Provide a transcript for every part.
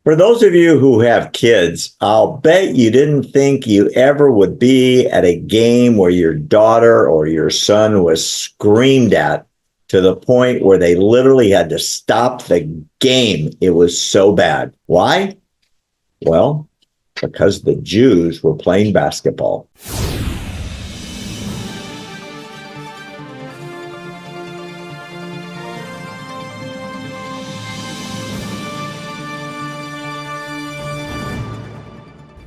For those of you who have kids, I'll bet you didn't think you ever would be at a game where your daughter or your son was screamed at to the point where they literally had to stop the game. It was so bad. Why? Well, because the Jews were playing basketball.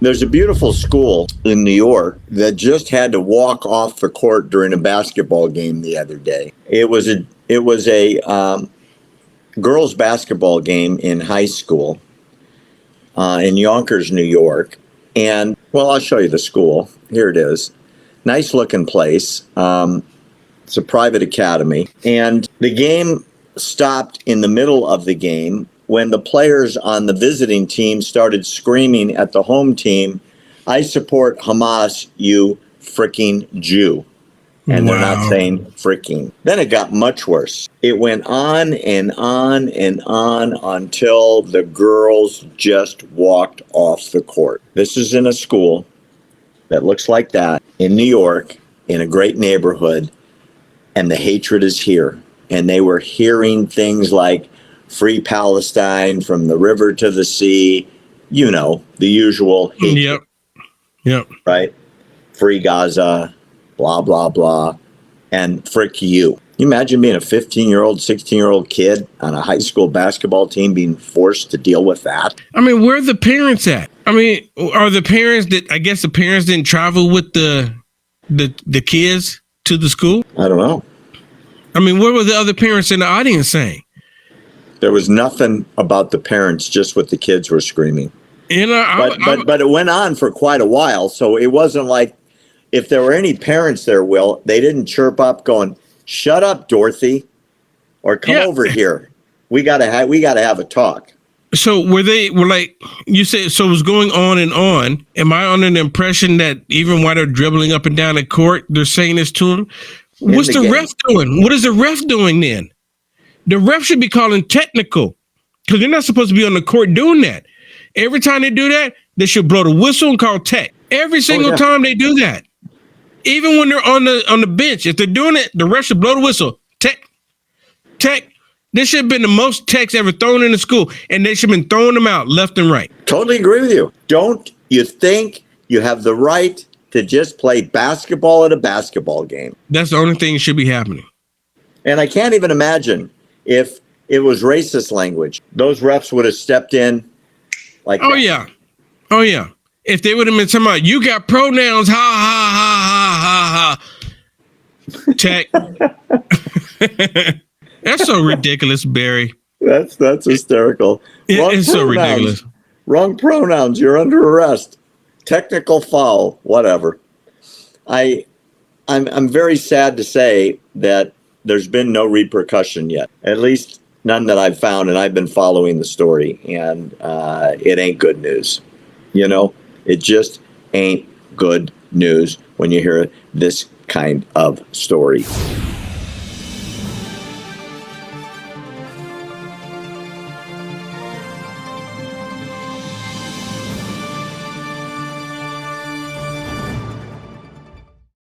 There's a beautiful school in New York that just had to walk off the court during a basketball game the other day. It was a girls' basketball game in high school in Yonkers, New York. And, well, I'll show you the school. Here it is. Nice looking place. It's a private academy. And the game stopped in the middle of the game when the players on the visiting team started screaming at the home team, "I support Hamas, you freaking Jew." And They're not saying freaking. Then it got much worse. It went on and on and on until the girls just walked off the court. This is in a school that looks like that in New York, in a great neighborhood, and the hatred is here. And they were hearing things like free Palestine from the river to the sea, you know, the usual hatred. Yep. Right? Free Gaza, blah, blah, blah, and frick you. You imagine being a 15-year-old, 16-year-old kid on a high school basketball team being forced to deal with that? I mean, where are the parents at? I mean, are the parents I guess the parents didn't travel with the kids to the school? I don't know. I mean, what were the other parents in the audience saying? There was nothing about the parents, just what the kids were screaming. You know, but it went on for quite a while, so it wasn't like if there were any parents there, Will, they didn't chirp up going, "Shut up, Dorothy," or "Come over here. We gotta have a talk." So were like you said? So it was going on and on. Am I under the impression that even while they're dribbling up and down the court, they're saying this to them? What's the ref doing? What is the ref doing then? The ref should be calling technical because they're not supposed to be on the court doing that. Every time they do that, they should blow the whistle and call tech. Every single time they do that. Even when they're on the bench, if they're doing it, the ref should blow the whistle. Tech. This should have been the most techs ever thrown in the school, and they should have been throwing them out left and right. Totally agree with you. Don't you think you have the right to just play basketball at a basketball game? That's the only thing that should be happening. And I can't even imagine if it was racist language. Those refs would have stepped in like Oh, yeah. If they would have been talking about, you got pronouns, ha, ha, ha, ha, ha. Tech. That's so ridiculous, Barry. That's hysterical. It's so ridiculous. Wrong pronouns. You're under arrest. Technical foul. Whatever. I'm very sad to say that there's been no repercussion yet. At least none that I've found, and I've been following the story, and it ain't good news. You know, it just ain't good news when you hear this kind of story.